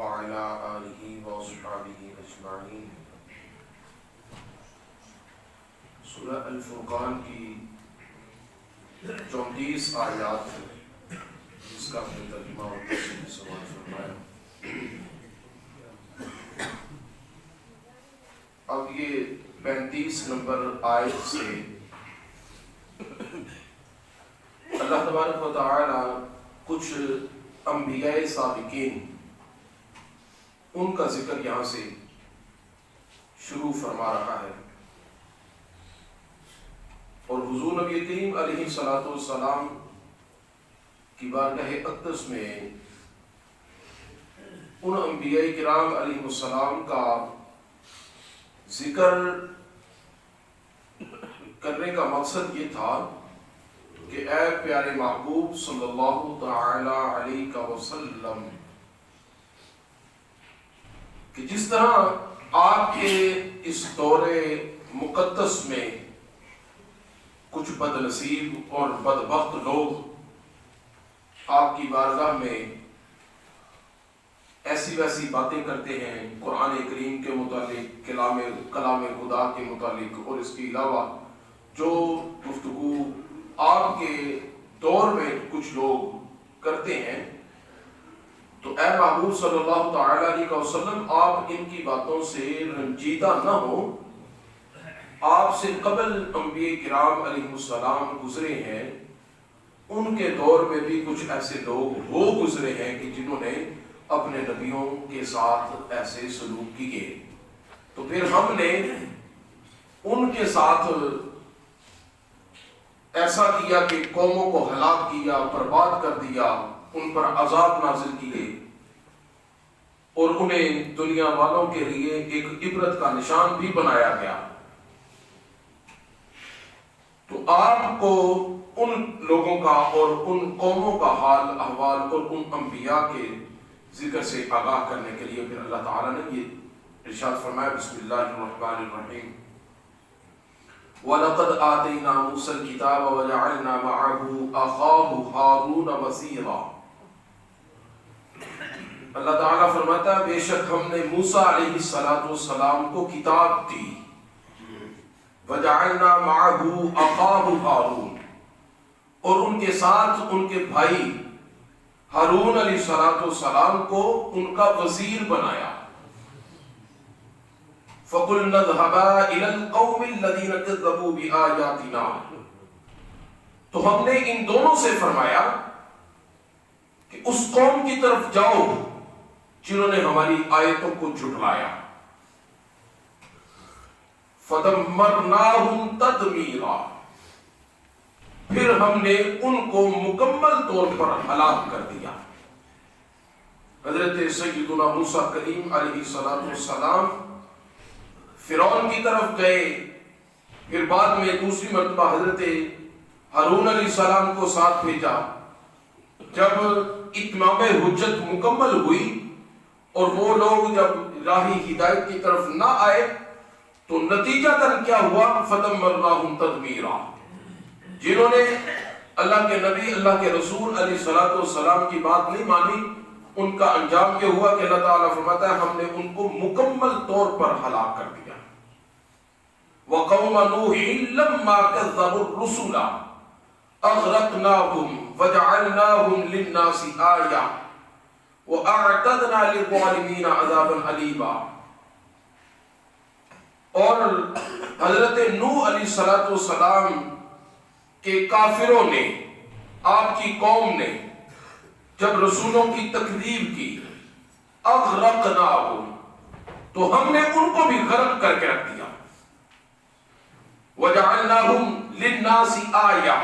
وعلى آلہ وصحبہ اجمعین۔ سورہ الفرقان کی 34 آیات ہیں جس کا اپنے ترجمہ اور تفسیر سماعت فرمایا۔ اب یہ 35 نمبر آیت سے اللہ تبارک و تعالی کچھ انبیاء سابقین ان کا ذکر یہاں سے شروع فرما رہا ہے، اور حضور نبی کریم علیہ الصلوۃ والسلام کی بارگاہ اقدس میں ان انبیاء کرام علیہ السلام کا ذکر کرنے کا مقصد یہ تھا کہ اے پیارے محبوب صلی اللہ تعالی علیہ وسلم، کہ جس طرح آپ کے اس دور مقدس میں کچھ بد نصیب اور بدبخت لوگ آپ کی بارگاہ میں ایسی ویسی باتیں کرتے ہیں قرآن کریم کے متعلق، کلام خدا کے متعلق، اور اس کے علاوہ جو گفتگو آپ کے دور میں کچھ لوگ کرتے ہیں، تو اے محبوب صلی اللہ تعالی علیہ وسلم آپ ان کی باتوں سے رنجیدہ نہ ہو۔ آپ سے قبل انبیاء کرام علیہ السلام گزرے ہیں، ان کے دور میں بھی کچھ ایسے لوگ ہو گزرے ہیں کہ جنہوں نے اپنے نبیوں کے ساتھ ایسے سلوک کیے، تو پھر ہم نے ان کے ساتھ ایسا کیا کہ قوموں کو ہلاک کیا، برباد کر دیا، ان پر عذاب نازل کیے، اور انہیں دنیا والوں کے لیے ایک عبرت کا نشان بھی بنایا گیا۔ تو آپ کو ان لوگوں کا اور ان قوموں کا حال احوال اور ان انبیاء کے ذکر سے آگاہ کرنے کے لیے پھر اللہ تعالیٰ نے یہ ارشاد فرمایا، بسم اللہ الرحمن الرحیم، وَلَقَدْ آتَيْنَا مُوسَى الْكِتَابَ وَجَعَلْنَا مَعَهُ أَخَاهُ هَارُونَ وَزِيرًا۔ اللہ تعالیٰ فرماتا ہے بے شک ہم نے موسیٰ علیہ السلام کو کتاب دی، وَجَعَلْنَا مَعَهُ أَخَاهُ هَارُونَ، اور ان کے ساتھ ان کے بھائی ہارون علیہ السلام کو ان کا وزیر بنایا۔ فَقُلْنَا اذْهَبَا إِلَى الْقَوْمِ الَّذِينَ كَذَّبُوا بِآيَاتِنَا، تو ہم نے ان دونوں سے فرمایا کہ اس قوم کی طرف جاؤ جنہوں نے ہماری آیتوں کو جھٹلایا۔ فَدَمَّرْنَاهُمْ تَدْمِيرًا، پھر ہم نے ان کو مکمل طور پر ہلاک کر دیا۔ حضرت سیدنا موسیٰ کلیم علیہ السلام فرعون کی طرف گئے، پھر بعد میں دوسری مرتبہ حضرت ہارون علیہ السلام کو ساتھ بھیجا۔ جب اتمام حجت مکمل ہوئی اور وہ لوگ جب راہ ہدایت کی طرف نہ آئے تو نتیجہ تن کیا ہوا؟ فَدَمَّرْنَاهُمْ تَدْمِيرًا، جنہوں نے اللہ کے نبی، اللہ کے رسول علیہ السلام کی بات نہیں مانی، ان کا انجام کیا ہوا کہ اللہ تعالیٰ فرماتا ہے ہم نے ان کو مکمل طور پر ہلاک کر دیا۔ وَقَوْمَ نُوحٍ لَمَّا كَذَّبُوا الرُّسُلَ أَغْرَقْنَاهُمْ وَجَعَلْنَاهُمْ لِلنَّاسِ آيَةً وَأَعْتَدْنَا لِلظَّالِمِينَ عَذَابًا أَلِيمًا۔ اور حضرت نوح علیہ السلام کے کافروں نے، آپ کی قوم نے جب رسولوں کی تکذیب کی، اغرقناہم، تو ہم نے ان کو بھی غرق کر کے رکھ دیا۔ وجعلناہم للناس آیہ،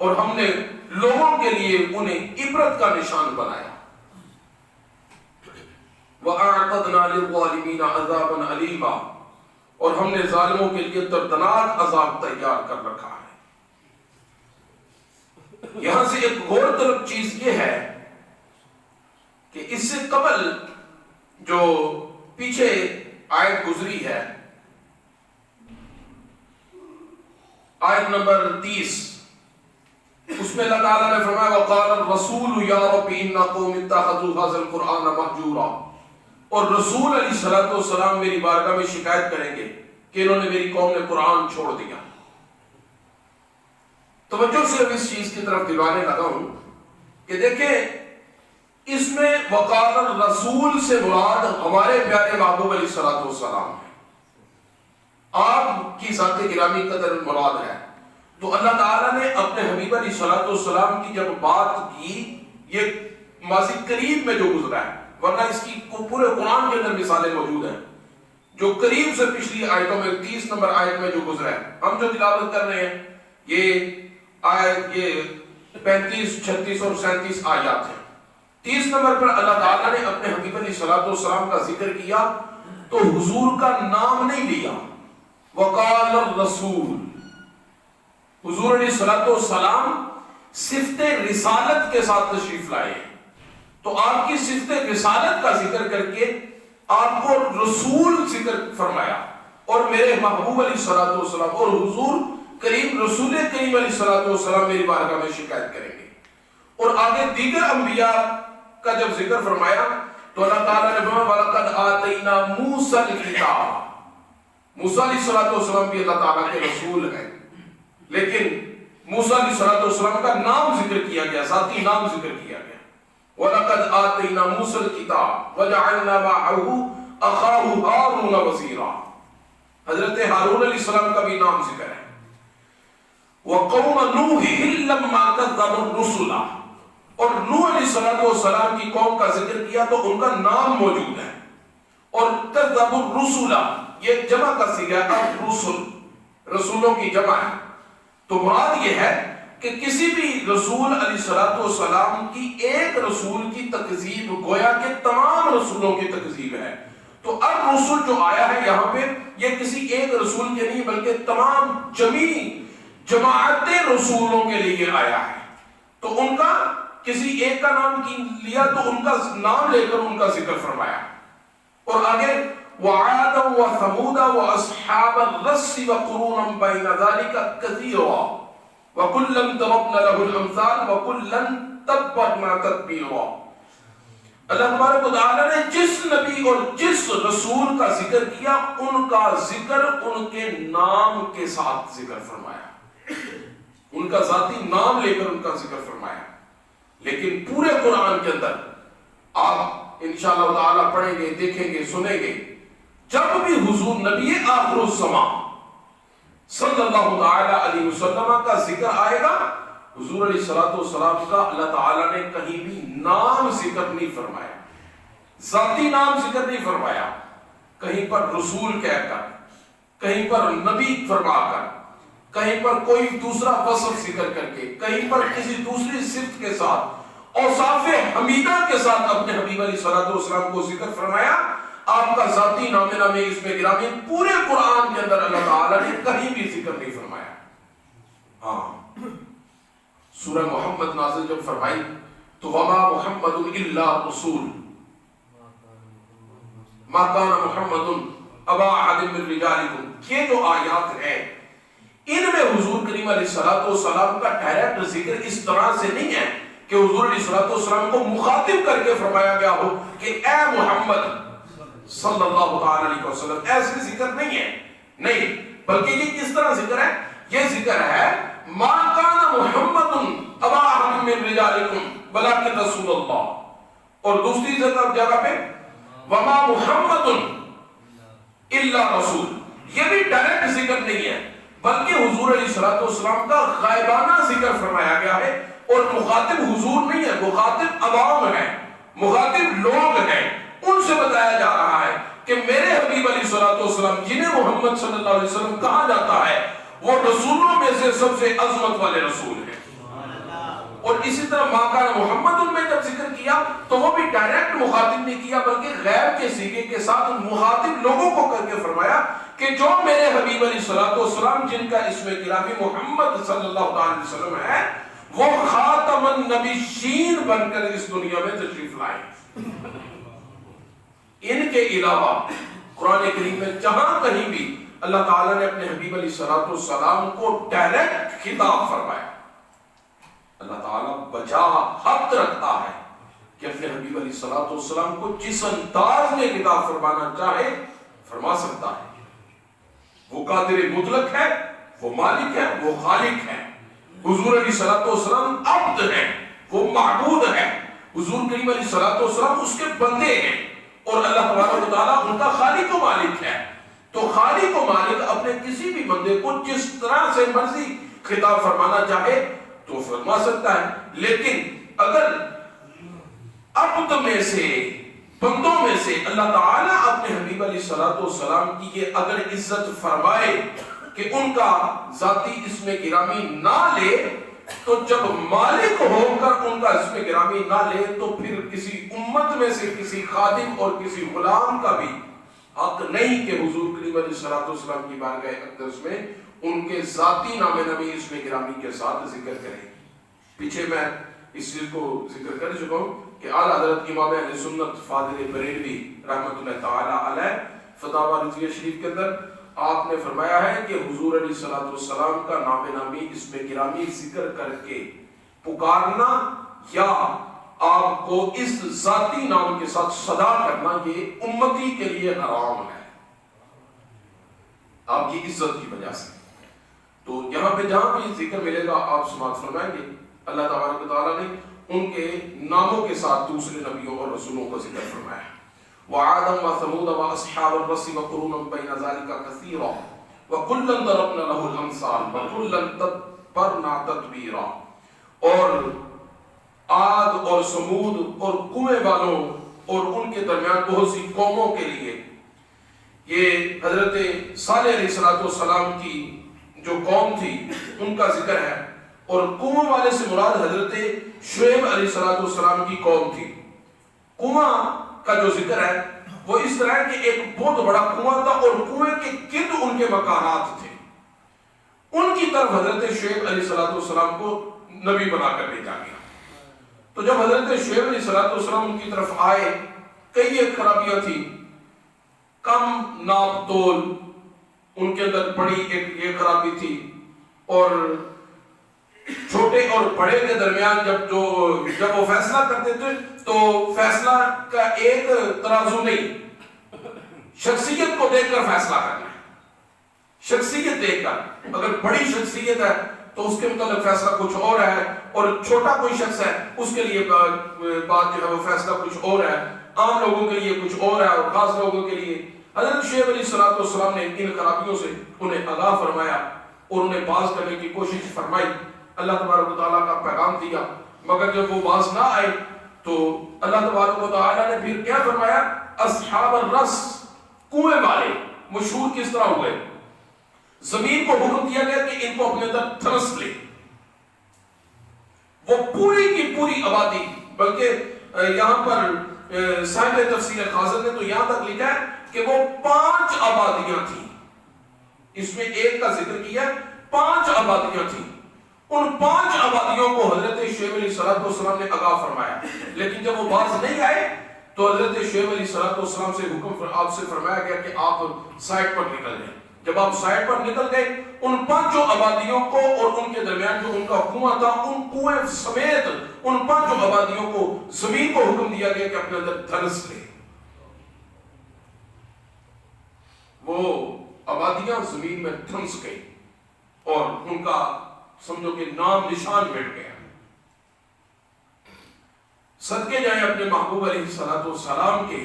اور ہم نے لوگوں کے لیے انہیں عبرت کا نشان بنایا۔ وَأَعْتَدْنَا لِلظَّالِمِينَ عَذَابًا أَلِيمًا، اور ہم نے ظالموں کے لیے دردناک عذاب تیار کر رکھا ہے۔ یہاں سے ایک غور طلب چیز یہ ہے کہ اس سے قبل جو پیچھے آیت گزری ہے، آیت نمبر 30، اس میں اللہ تعالیٰ نے فرمایا وقال الرسول یا رب ان قوم اتخذوا هذا القرآن مهجورا، اور رسول علیہ الصلوۃ والسلام میری بارگاہ میں شکایت کریں گے کہ انہوں نے میری قوم نے قرآن چھوڑ دیا۔ توجہ سے اب اس چیز کی طرف دلوانے لگا ہوں کہ دیکھیں اس میں وقال الرسول سے مراد ہمارے پیارے محبوب علیہ الصلوۃ والسلام ہے، آپ کی ذات گرامی قدر مراد ہے۔ تو اللہ تعالیٰ نے اپنے حبیب علیہ الصلوۃ والسلام کی جب بات کی، یہ ماضی قریب میں جو گزرا ہے، ورنہ اس کی پورے قرآن کے اندر مثالیں موجود ہیں جو قریب سے پچھلی آیتوں میں 30 نمبر آیت میں جو گزرا ہے، ہم جو تلاوت کر رہے ہیں یہ آیت یہ 35 36 اور 37 آیات ہیں۔ 30 نمبر پر اللہ تعالیٰ نے اپنے حبیب علیہ الصلوۃ والسلام کا ذکر کیا تو حضور کا نام نہیں لیا، وقال الرسول، حضور علیہ الصلوۃ والسلام صفت رسالت کے ساتھ تشریف لائے، تو آپ کی صفت رسالت کا ذکر کر کے آپ کو رسول ذکر فرمایا، اور میرے محبوب علیہ الصلوۃ والسلام اور حضور کریم رسول کریم علیہ الصلوۃ والسلام میری بارگاہ میں شکایت کریں گے۔ اور آگے دیگر انبیاء کا جب ذکر فرمایا تو اللہ تعالیٰ نے فرمایا وَلَقَدْ آتَيْنَا مُوسَى الْكِتَابَ، موسیٰ علیہ الصلوۃ والسلام بھی اللہ تعالیٰ کے رسول ہیں، لیکن موسیٰ علیہ الصلوۃ والسلام کا نام ذکر کیا گیا، ذاتی نام ذکر کیا گیا۔ وَلَقَدْ آتَيْنَا مُوسَى الْكِتَابَ وَجَعَلْنَا مَعَهُ أَخَاهُ هَارُونَ وَزِيرًا، حضرت ہارون علیہ السلام کا بھی نام ذکر ہے۔ وَقَوْمَ نُوحٍ لَمَّا كَذَّبُوا الرُّسُلَ، اور نوح علیہ السلام کی قوم کا ذکر کیا تو ان کا نام موجود ہے، اور كَذَّبُوا الرُّسُلَ یہ جمع کا صیغہ ہے، الرسل رسولوں کی جمع ہے۔ تو مراد یہ ہے کہ کسی بھی رسول علیہ الصلوۃ والسلام کی ایک رسول کی تکذیب گویا کہ تمام رسولوں کی تکذیب ہے۔ تو الرسل جو آیا ہے یہاں پہ یہ کسی ایک رسول کے نہیں بلکہ تمام جماعت رسولوں کے لیے آیا ہے۔ تو ان کا کسی ایک کا نام لیا تو ان کا نام لے کر ان کا ذکر فرمایا، اور آگے وعادا وثمودا واصحاب الرس وقرونا بين ذلك كثيرا وكلا ضربنا له الامثال وكلا تبرنا تتبيرا۔ اللہ تبارک و تعالی نے جس نبی اور جس رسول کا ذکر کیا ان کا ذکر ان کے نام کے ساتھ ذکر فرمایا، ان کا ذاتی نام لے کر ان کا ذکر فرمایا۔ لیکن پورے قرآن کے اندر آپ انشاءاللہ تعالی پڑھیں گے، دیکھیں گے، سنیں گے، جب بھی حضور نبی آخر الزمان صلی اللہ تعالی علیہ وسلم کا ذکر آئے گا، حضور علیہ الصلوۃ والسلام کا اللہ تعالیٰ نے کہیں بھی نام ذکر نہیں فرمایا، ذاتی نام ذکر نہیں فرمایا، کہیں پر رسول کہہ کر، کہیں پر نبی فرما کر، کہیں پر کوئی دوسرا وصف ذکر کر کے، کہیں پر کسی دوسری صفت کے ساتھ اوصاف حمیدہ کے ساتھ اپنے حبیب علیہ الصلوۃ والسلام کو ذکر فرمایا۔ آپ کا ذاتی نام نامی اس میں گرامی پورے قرآن کے اندر اللہ تعالیٰ نے کہیں بھی ذکر نہیں فرمایا۔ ہاں سورہ محمد نازل جب فرمائی تو وما محمد الا رسول ما کان محمد ابا احد من رجالکم، یہ جو آیات ہیں ان میں حضور کریم علیہ الصلوۃ والسلام کا ڈائریکٹ ذکر اس طرح سے نہیں ہے کہ حضور علیہ الصلوۃ والسلام کو مخاطب کر کے فرمایا گیا ہو کہ اے محمد صلی اللہ تعالی علیہ وسلم، ایسے ذکر نہیں ہے، نہیں، بلکہ یہ کس طرح ذکر ہے؟ یہ ذکر ہے ما کان محمد ابا احد من رجالکم ولکن رسول اللہ، اور دوسری جگہ پہ وما محمد الا رسول، یہ بھی ڈائریکٹ ذکر نہیں ہے بلکہ حضور علیہ الصلوۃ والسلام کا غائبانہ ذکر فرمایا گیا ہے، اور مخاطب حضور نہیں ہے، مخاطب عوام ہے، مخاطب لوگ ہیں، ان سے بتایا جا رہا ہے کہ میرے حبیب علیہ الصلوۃ والسلام جنہیں محمد صلی اللہ علیہ وسلم کہا جاتا ہے وہ رسولوں میں سے سب سے عظمت والے رسول ہیں۔ اور اسی طرح ما کان محمد ان میں جب ذکر کیا تو وہ بھی ڈائریکٹ مخاطب نہیں کیا بلکہ غیب کے صیغے کے ساتھ مخاطب لوگوں کو کر کے فرمایا کہ جو میرے حبیب علیہ الصلوۃ والسلام جن کا اسم گرامی محمد صلی اللہ علیہ وسلم ہے وہ خاتم النبیین بن کر اس دنیا میں تشریف لائے۔ ان کے علاوہ قرآن کریم میں جہاں کہیں بھی اللہ تعالیٰ نے اپنے حبیب علیہ الصلوۃ والسلام کو ڈائریکٹ خطاب فرمایا، اللہ تعالیٰ بجا حق رکھتا ہے کہ اپنے حبیب علیہ الصلوۃ والسلام کو جس انداز میں خطاب فرمانا چاہے فرما سکتا ہے۔ وہ قادر مطلق ہے، وہ مالک ہے، وہ خالق ہے۔ حضور علیہ الصلوۃ والسلام عبد ہے، وہ معبود ہے۔ حضور کریم علیہ الصلوۃ والسلام اس کے بندے ہیں، اور اللہ تبارک و تعالیٰ ان کا خالق و مالک ہے۔ تو خالق و مالک اپنے کسی بھی بندے کو جس طرح سے مرضی خطاب فرمانا چاہے تو فرما سکتا ہے، لیکن اگر عبد میں سے، بندوں میں سے اللہ تعالیٰ اپنے حبیب علیہ الصلوۃ والسلام کی یہ اگر عزت فرمائے کہ ان کا ذاتی اسم گرامی نہ لے، تو جب مالک ہو کر ان کا اسم گرامی نہ لے تو پھر کسی امت میں سے کسی خادم اور کسی غلام کا بھی حق نہیں کہ حضور کریم علیہ الصلوۃ والسلام کی بارگاہ اقدس میں ان کے ذاتی نام نبی اسم گرامی کے ساتھ ذکر کریں۔ پیچھے میں اس چیز کو ذکر کر چکا ہوں کہ اعلیٰ حضرت امام اہل سنت فاضل بریلوی رحمۃ اللہ تعالی علیہ فتاوی رضویہ شریف کے اندر آپ نے فرمایا ہے کہ حضور علیہ الصلوۃ والسلام کا نام نامی اسم گرامی ذکر کر کے پکارنا یا آپ کو اس ذاتی نام کے ساتھ صدا کرنا یہ امتی کے لیے حرام ہے، آپ کی عزت کی وجہ سے۔ تو یہاں پہ جہاں بھی ذکر ملے گا آپ سماعت فرمائیں گے۔ اللہ تبارک و تعالیٰ نے ان کے ناموں کے ساتھ دوسرے نبیوں اور رسولوں کا ذکر فرمایا ہے۔ وعادا وثمود واصحاب الرس وقرونا بين ذلك كثيرا وكلا ضربنا له الامثال وكلا تبرنا تتبیرا۔ اور عاد اور ثمود اور کنویں والوں اور ان کے درمیان بہت سی قوموں کے لیے یہ حضرت صالح علیہ السلام کی جو قوم تھی ان کا ذکر ہے، اور کنواں والے سے مراد حضرت شعیب علیہ السلام کی قوم تھی۔ کنواں کا جو ذکر ہے وہ اس طرح کہ ایک بہت بڑا کنواں تھا اور کنویں کے گرد ان کے مکانات تھے، ان کی طرف حضرت شعیب علیہ السلام کو نبی بنا کر بھیجا گیا۔ تو جب حضرت شعیب علیہ السلام ان کی طرف آئے، کئی ایک خرابیاں تھی، کم ناپ تول ان کے اندر بڑی ایک خرابی تھی، اور چھوٹے اور بڑے کے درمیان جب وہ فیصلہ کرتے تھے تو فیصلہ کا ایک ترازو نہیں، شخصیت کو دیکھ کر فیصلہ کرنا ہے، شخصیت دیکھ کر۔ اگر بڑی شخصیت ہے تو اس کے متعلق فیصلہ کچھ اور ہے، اور چھوٹا کوئی شخص ہے اس کے لیے بات جو ہے وہ فیصلہ کچھ اور ہے، عام لوگوں کے لیے کچھ اور ہے، اور خاص لوگوں کے لیے۔ حضرت شعیب علیہ السلام نے ان خرابیوں سے انہیں آگاہ فرمایا اور انہیں باز کرنے کی کوشش فرمائی، اللہ تبارک و تعالیٰ کا پیغام دیا، مگر جب وہ باز نہ آئے تو اللہ تبارک و تعالیٰ نے پھر کیا فرمایا؟ اصحاب الرس، کنویں والے مشہور کس طرح ہوئے؟ زمین کو حکم دیا گیا کہ ان کو اپنے اندر تھرس لے، وہ پوری کی پوری آبادی، بلکہ یہاں پر صاحب تفسیر خازن نے تو یہاں تک لکھا ہے کہ وہ 5 آبادیاں تھیں، اس میں ایک کا ذکر کیا، 5 آبادیاں تھیں۔ ان 5 آبادیوں کو حضرت شعیب علیہ السلام نے آگاہ فرمایا، لیکن جب وہ باز نہیں آئے تو حضرت شعیب علیہ السلام سے حکم آپ سے فرمایا گیا کہ آپ سائٹ پر نکل جائیں۔ جب آپ سائٹ پر نکل گئے، ان 5 آبادیوں کو اور ان کے درمیان جو ان کا کنواں تھا، ان کنویں سمیت ان 5 آبادیوں کو زمین کو حکم دیا گیا کہ اپنے اندر دھنس لے۔ وہ آبادیاں زمین میں دھنس گئی اور ان کا سمجھو کہ نام نشان مٹ گیا۔ صدقے جائیں اپنے محبوب علیہ السلام کے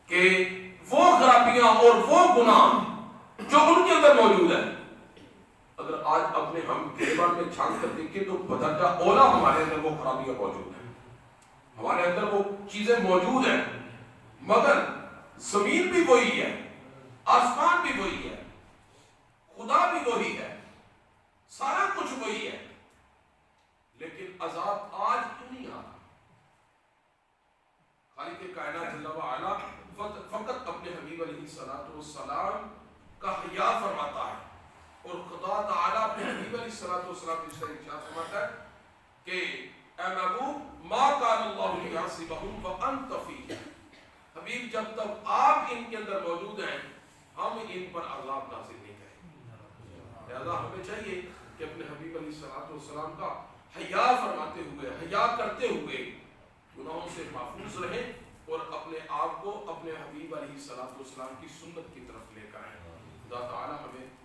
کہ وہ خرابیاں اور وہ گناہ جو ان کے اندر موجود ہے، اگر آج اپنے ہم گریبان میں چھان کر دیکھیں تو بدرجہ اولا ہمارے اندر وہ خرابیاں موجود ہیں، ہمارے اندر وہ چیزیں موجود ہیں، مگر زمین بھی وہی ہے، آسمان بھی وہی ہے، خدا بھی وہی ہے، سارا کچھ وہی ہے، لیکن عذاب آج کیوں نہیں آتا؟ خالق کائنات جل وعلا فقط اپنے حبیب علیہ السلام کا حیا فرماتا ہے، اور خدا تعالیٰ اپنے حبیب علیہ السلام کی ارشاد فرماتا ہے کہ اے محبوب ما کان اللہ لیعذبہم وانت فیہم، حبیب جب تک آپ ان کے اندر موجود ہیں ہم ان پر عذاب نازل نہیں کریں۔ لہذا ہمیں چاہیے کہ اپنے حبیب علیہ السلام کا حیا فرماتے ہوئے، حیا کرتے ہوئے گناہوں سے محفوظ رہیں اور اپنے آپ کو اپنے حبیب علیہ الصلوۃ والسلام کی سنت کی طرف لے کر آئیں۔ خدا تعالی ہمیں